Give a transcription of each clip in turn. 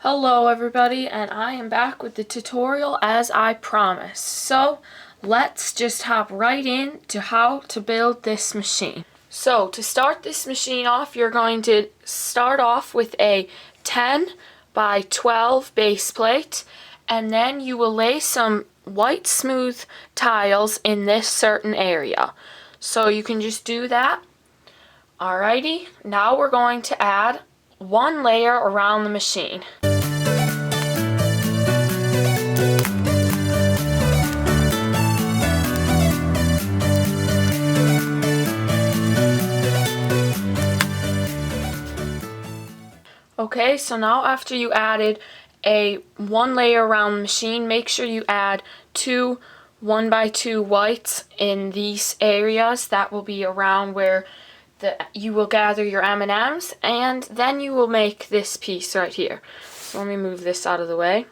Hello everybody, and I am back with the tutorial as I promised. So let's just hop right in to how to build this machine. So to start this machine off, you're going to start off with a 10 by 12 base plate, and then you will lay some white smooth tiles in this certain area. So you can just do that. Alrighty, now we're going to add one layer around the machine. Okay, so now after you added a one layer around the machine, make sure you add two 1x2 whites in these areas. That will be around where you will gather your M&Ms, and then you will make this piece right here. So let me move this out of the way.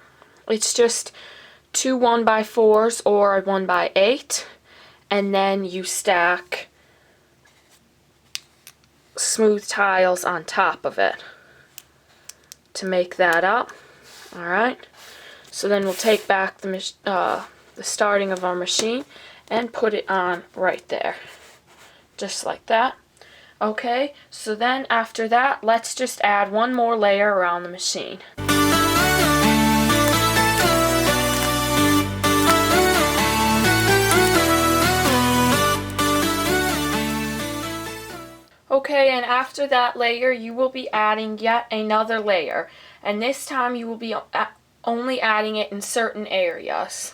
It's just two 1x4s or a 1x8, and then you stack smooth tiles on top of it to make that up. Alright, so then we'll take back the starting of our machine and put it on right there, just like that. Okay, so then after that, let's just add one more layer around the machine. Okay, and after that layer, you will be adding yet another layer, and this time you will be only adding it in certain areas.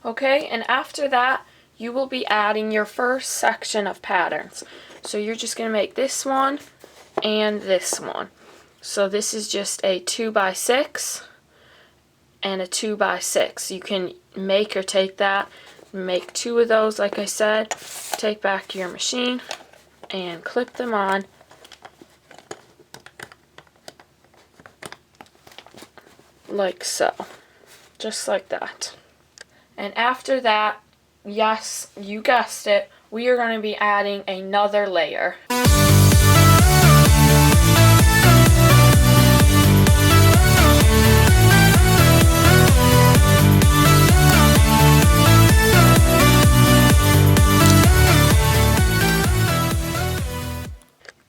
Okay, and after that, you will be adding your first section of patterns. So you're just going to make this one and this one. So this is just a 2x6 and a 2x6. You can make or take that, make two of those like I said, take back your machine and clip them on. Like so. Just like that. And after that, yes, you guessed it, we are going to be adding another layer.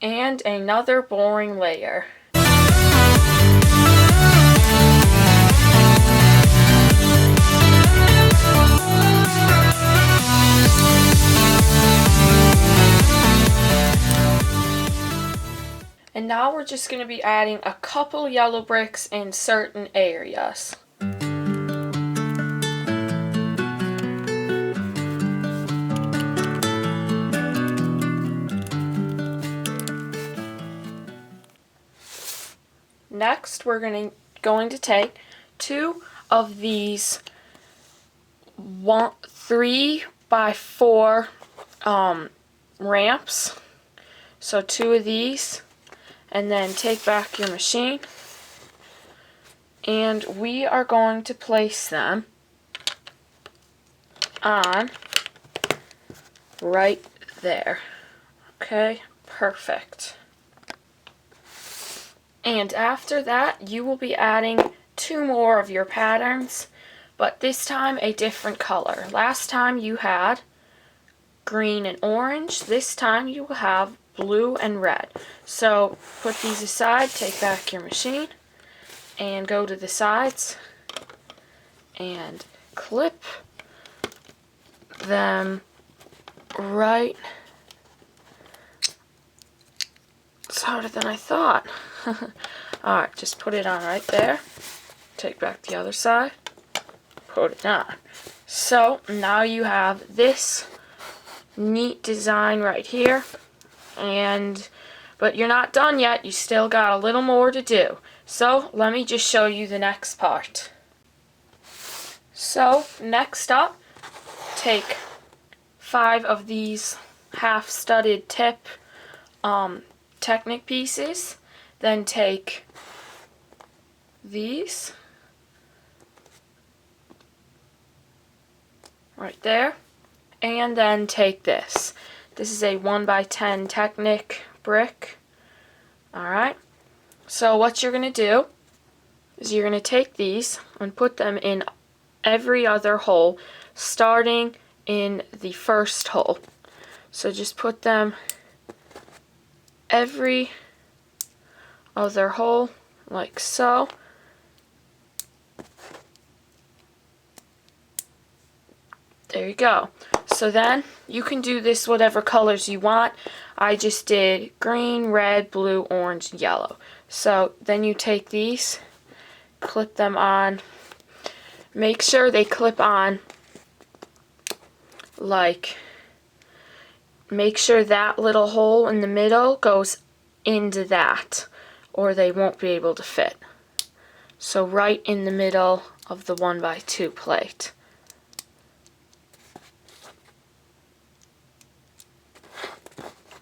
And another boring layer. And now we're just going to be adding a couple yellow bricks in certain areas. Next, we're going to take two of these 3x4 ramps. So two of these. And then take back your machine, and we are going to place them on right there. Okay, perfect. And after that, you will be adding two more of your patterns, but this time a different color. Last time you had green and orange. This time you will have blue and red. So put these aside, take back your machine, and go to the sides and clip them right. It's harder than I thought. Alright, just put it on right there. Take back the other side, put it on. So now you have this neat design right here. But you're not done yet, you still got a little more to do. So let me just show you the next part. So next up, take 5 of these half studded tip Technic pieces, then take these right there, and then take this. This is a 1x10 Technic brick. Alright, so what you're going to do is you're going to take these and put them in every other hole, starting in the first hole. So just put them every other hole, like so. There you go. So then you can do this whatever colors you want. I just did green, red, blue, orange, yellow. So then you take these, clip them on. Make sure they clip on, like, make sure that little hole in the middle goes into that, or they won't be able to fit. So right in the middle of the 1x2 plate.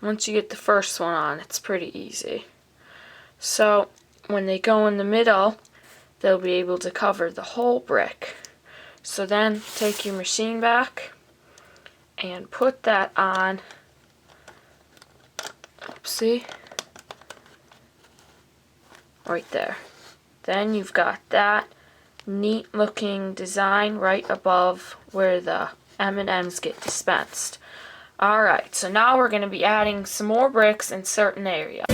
Once you get the first one on, it's pretty easy. So when they go in the middle, they'll be able to cover the whole brick. So then take your machine back and put that on. Oopsie. Right there. Then you've got that neat looking design right above where the M&Ms get dispensed. Alright, so now we're going to be adding some more bricks in certain areas.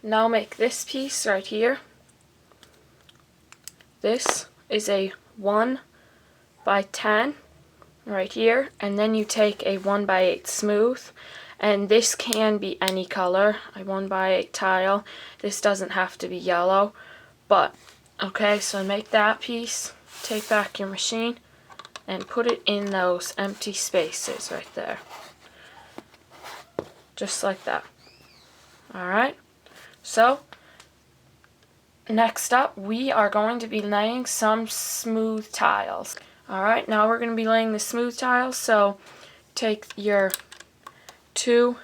Now make this piece right here. This is a 1x10 right here, and then you take a 1x8 smooth, and this can be any color, a 1x8 tile. This doesn't have to be yellow, but okay, so make that piece, take back your machine, and put it in those empty spaces right there. Just like that. Alright. So, next up, we are going to be laying some smooth tiles. Alright, now we're going to be laying the smooth tiles, so take your two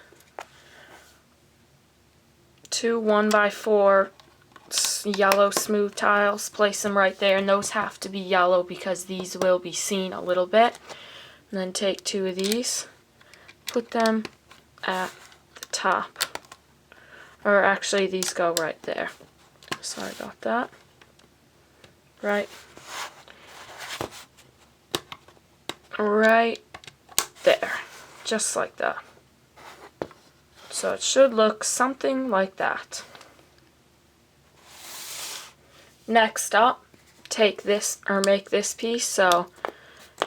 1x4 yellow smooth tiles, place them right there, and those have to be yellow because these will be seen a little bit. And then take two of these, put them at the top. Or actually, these go right there. Sorry about that. Right there. Just like that. So it should look something like that. Next up, take this, or make this piece, so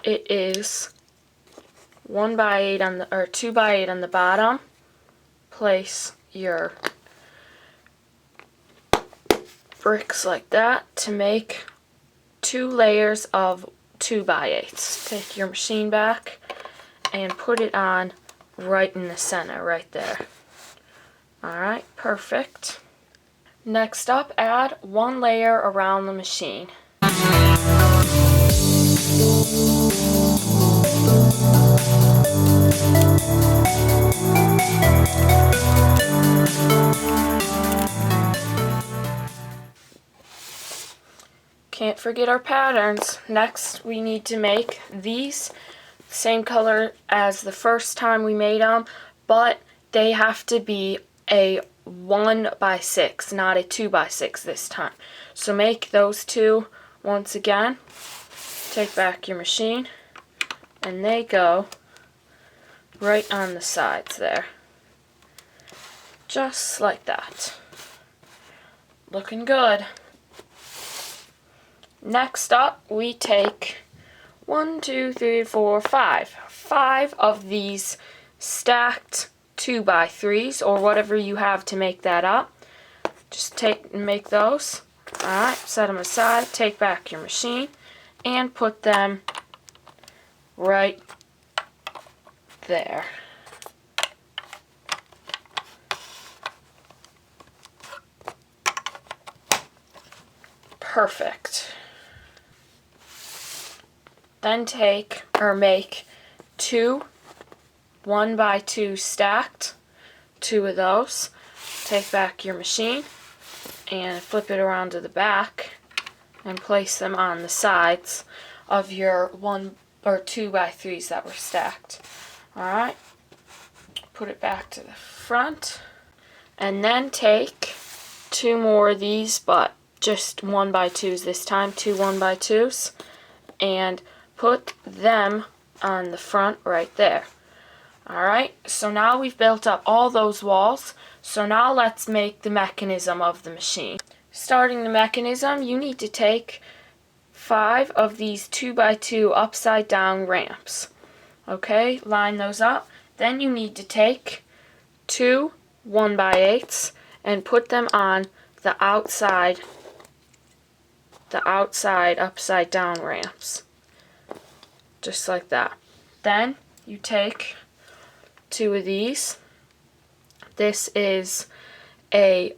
it is 1x8 on the, or 2x8 on the bottom. Place your bricks like that to make 2 layers of 2x8s. Take your machine back and put it on right in the center, right there. Alright, perfect. Next up, add 1 layer around the machine. Can't forget our patterns. Next, we need to make these same color as the first time we made them, but they have to be a 1x6, not a 2x6 this time. So make those two once again. Take back your machine, and they go right on the sides there. Just like that. Looking good. Next up, we take 1, 2, 3, 4, 5. 5 of these stacked 2x3s, or whatever you have to make that up. Just take and make those. Alright, set them aside, take back your machine, and put them right there. Perfect. Then take or make 2 1x2 stacked, 2 of those. Take back your machine and flip it around to the back and place them on the sides of your 1 or 2x3s that were stacked. Alright, put it back to the front, and then take 2 more of these, but just 1x2s this time, 2 1x2s, and put them on the front right there. Alright, so now we've built up all those walls, so now let's make the mechanism of the machine. Starting the mechanism, you need to take 5 of these 2x2 upside down ramps. Okay, line those up. Then you need to take 2 1x8s and put them on the outside upside down ramps. Just like that. Then you take 2 of these. This is a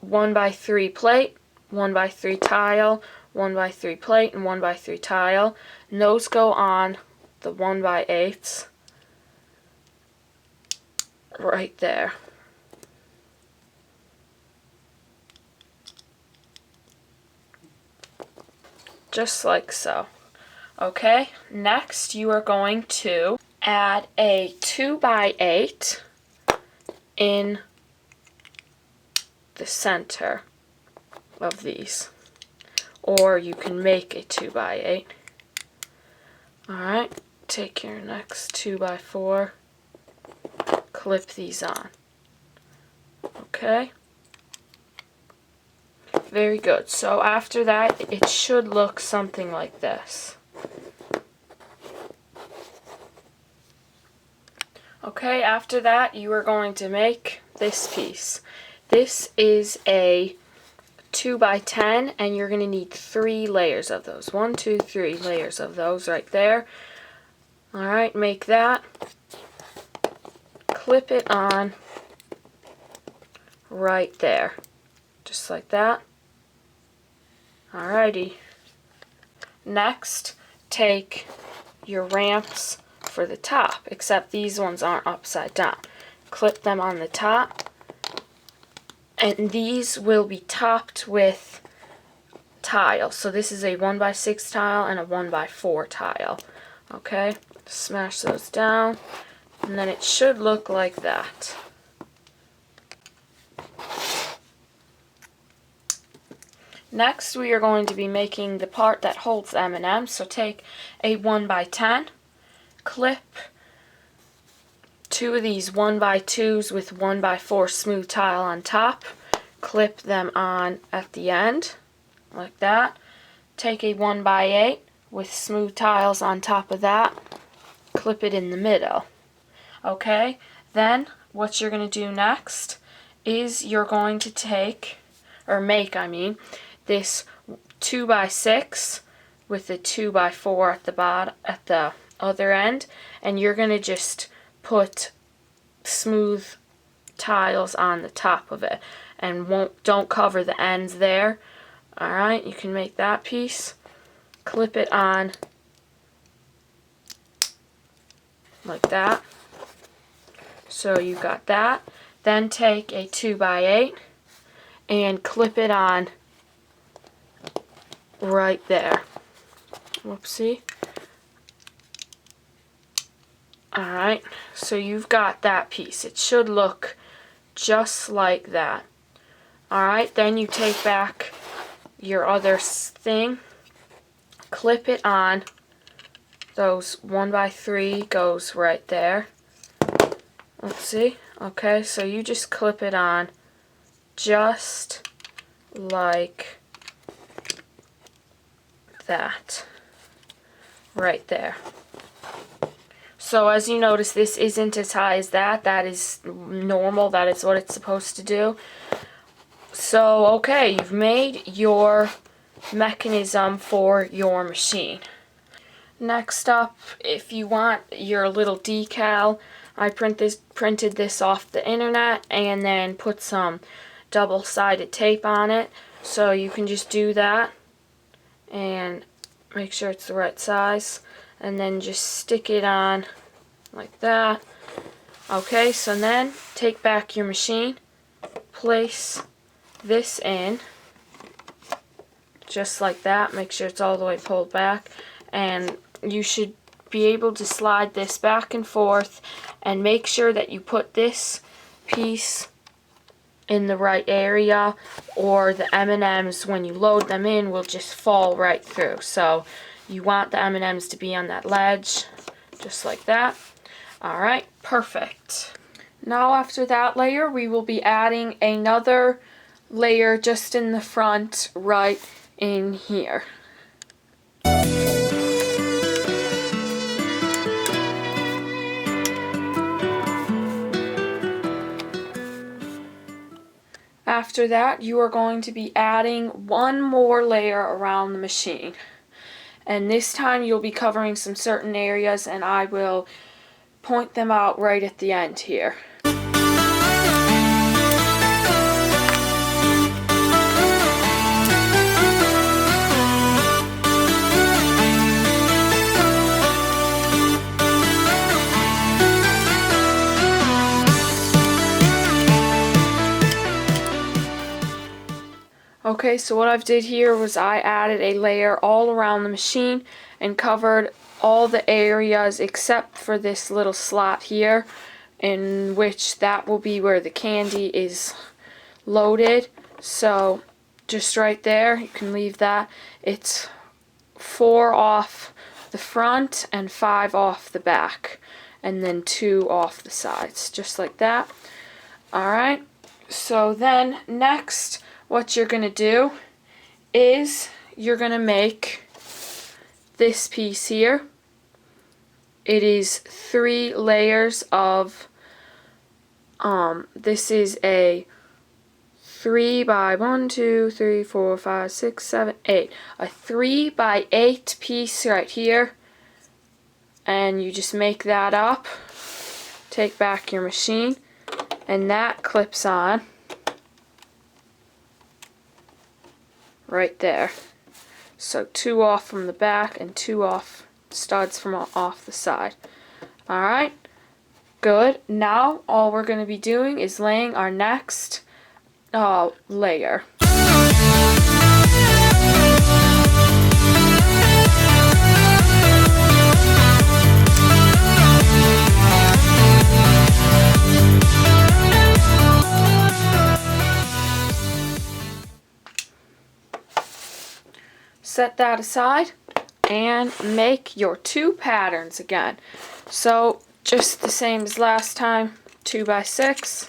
1x3 plate, 1x3 tile, 1x3 plate, and 1x3 tile. And those go on the 1x8s right there. Just like so. Okay, next you are going to add a 2x8 in the center of these, or you can make a 2x8. Alright, take your next 2x4, clip these on. Okay, very good. So after that, it should look something like this. Okay, after that, you are going to make this piece. This is a 2x10, and you're going to need 3 layers of those. 1, 2, 3 layers of those right there. Alright, make that. Clip it on right there. Just like that. Alrighty. Next, take your ramps for the top, except these ones aren't upside down. Clip them on the top, and these will be topped with tile. So this is a 1x6 tile and a 1x4 tile. Okay, smash those down, and then it should look like that. Next, we are going to be making the part that holds the M&Ms. So take a 1x10, clip 2 of these 1x2s with 1x4 smooth tile on top. Clip them on at the end, like that. Take a 1x8 with smooth tiles on top of that. Clip it in the middle. Okay, then what you're going to do next is you're going to take, or make, this 2x6 with a 2x4 at the bottom, at the other end, and you're going to just put smooth tiles on the top of it, and don't cover the ends there. Alright, you can make that piece, clip it on like that. So you got that. Then take a 2x8 and clip it on right there. Whoopsie. Alright, so you've got that piece. It should look just like that. Alright, then you take back your other thing, clip it on. Those 1x3 goes right there. Let's see. Okay, so you just clip it on just like that. Right there. So as you notice, this isn't as high as that. That is normal. That is what it's supposed to do. So, okay, you've made your mechanism for your machine. Next up, if you want your little decal, I printed this off the internet and then put some double-sided tape on it. So you can just do that and make sure it's the right size, and then just stick it on like that. Okay, so then take back your machine, place this in just like that. Make sure it's all the way pulled back, and you should be able to slide this back and forth, and make sure that you put this piece in the right area, or the M&Ms, when you load them in, will just fall right through. So you want the M&Ms to be on that ledge, just like that. Alright, perfect. Now after that layer, we will be adding another layer just in the front, right in here. After that, you are going to be adding one more layer around the machine. And this time you'll be covering some certain areas, and I will point them out right at the end here. Okay, so what I've did here was I added a layer all around the machine and covered all the areas except for this little slot here, in which that will be where the candy is loaded. So just right there, you can leave that. It's 4 off the front and 5 off the back, and then 2 off the sides, just like that. Alright, so then next, what you're going to do is you're going to make this piece here. It is 3 layers of, this is a 3 by 1, 2, 3, 4, 5, 6, 7, 8. A 3 by 8 piece right here. And you just make that up. Take back your machine, and that clips on right there. So 2 off from the back and 2 off studs from off the side. Alright, good. Now all we're going to be doing is laying our next layer. Set that aside and make your 2 patterns again. So just the same as last time, 2 by 6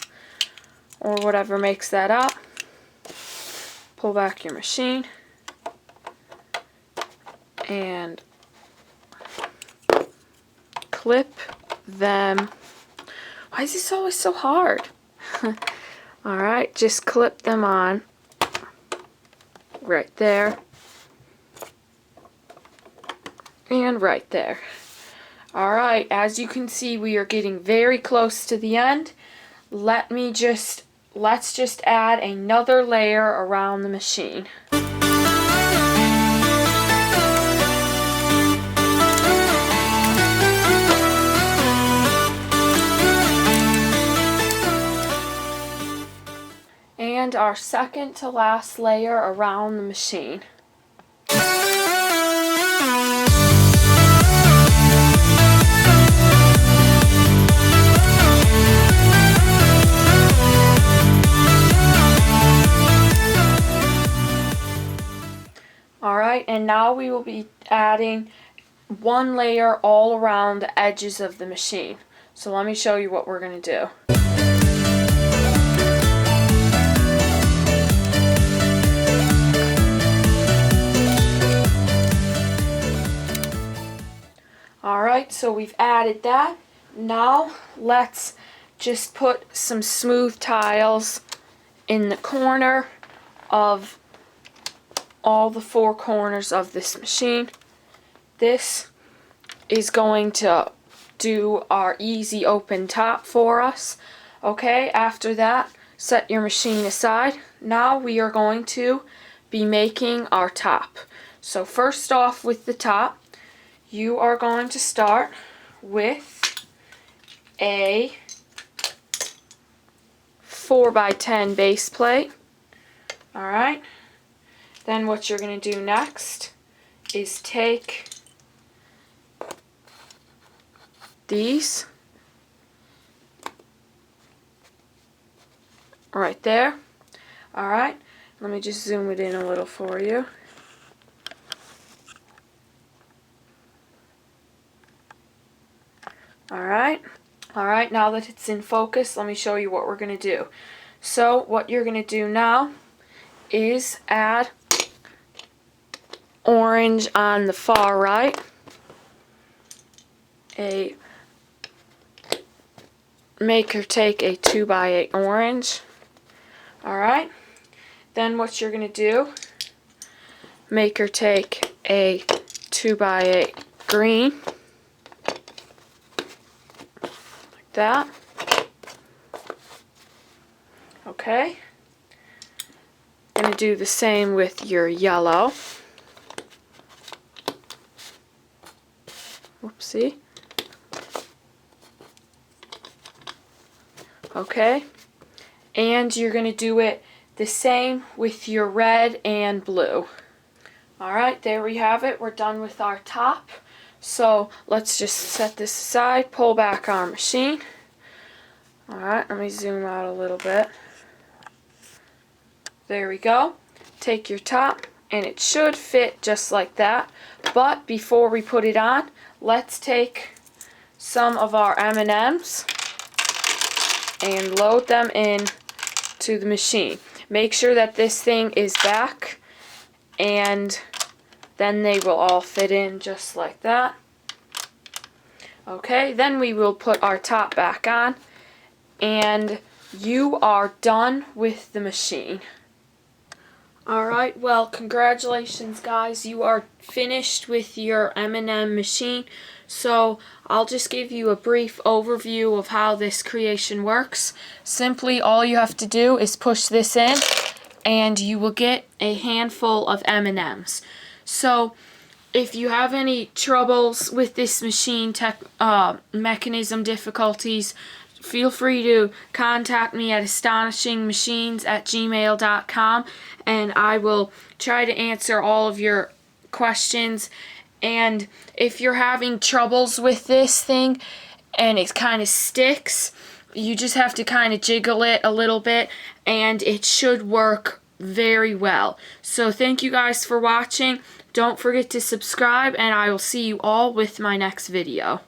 or whatever makes that up. Pull back your machine and clip them. Why is this always so hard? Alright, just clip them on right there. And right there. Alright, as you can see, we are getting very close to the end. Let's just add another layer around the machine. And our second to last layer around the machine. Alright, and now we will be adding 1 layer all around the edges of the machine. So let me show you what we're going to do. Alright, so we've added that. Now let's just put some smooth tiles in the corner of all the four corners of this machine. This is going to do our easy open top for us. Okay, after that, set your machine aside. Now we are going to be making our top. So first off with the top, you are going to start with a 4x10 base plate. Alright, then what you're going to do next is take these right there. Alright, let me just zoom it in a little for you. Alright, now that it's in focus, let me show you what we're going to do. So what you're going to do now is add orange on the far right, make her take a 2x8 orange. Alright, then what you're going to do, make her take a 2x8 green, like that. Okay, going to do the same with your yellow. Whoopsie. Okay, and you're going to do it the same with your red and blue. Alright, there we have it. We're done with our top. So let's just set this aside, pull back our machine. Alright, let me zoom out a little bit. There we go. Take your top, and it should fit just like that. But before we put it on, let's take some of our M&Ms and load them in to the machine. Make sure that this thing is back, and then they will all fit in just like that. Okay, then we will put our top back on, and you are done with the machine. Alright, well, congratulations guys, you are finished with your M&M machine. So I'll just give you a brief overview of how this creation works. Simply all you have to do is push this in and you will get a handful of M&Ms. So if you have any troubles with this machine, mechanism difficulties, feel free to contact me at astonishingmachines@gmail.com, and I will try to answer all of your questions. And if you're having troubles with this thing and it kind of sticks, you just have to kind of jiggle it a little bit and it should work very well. So thank you guys for watching. Don't forget to subscribe, and I will see you all with my next video.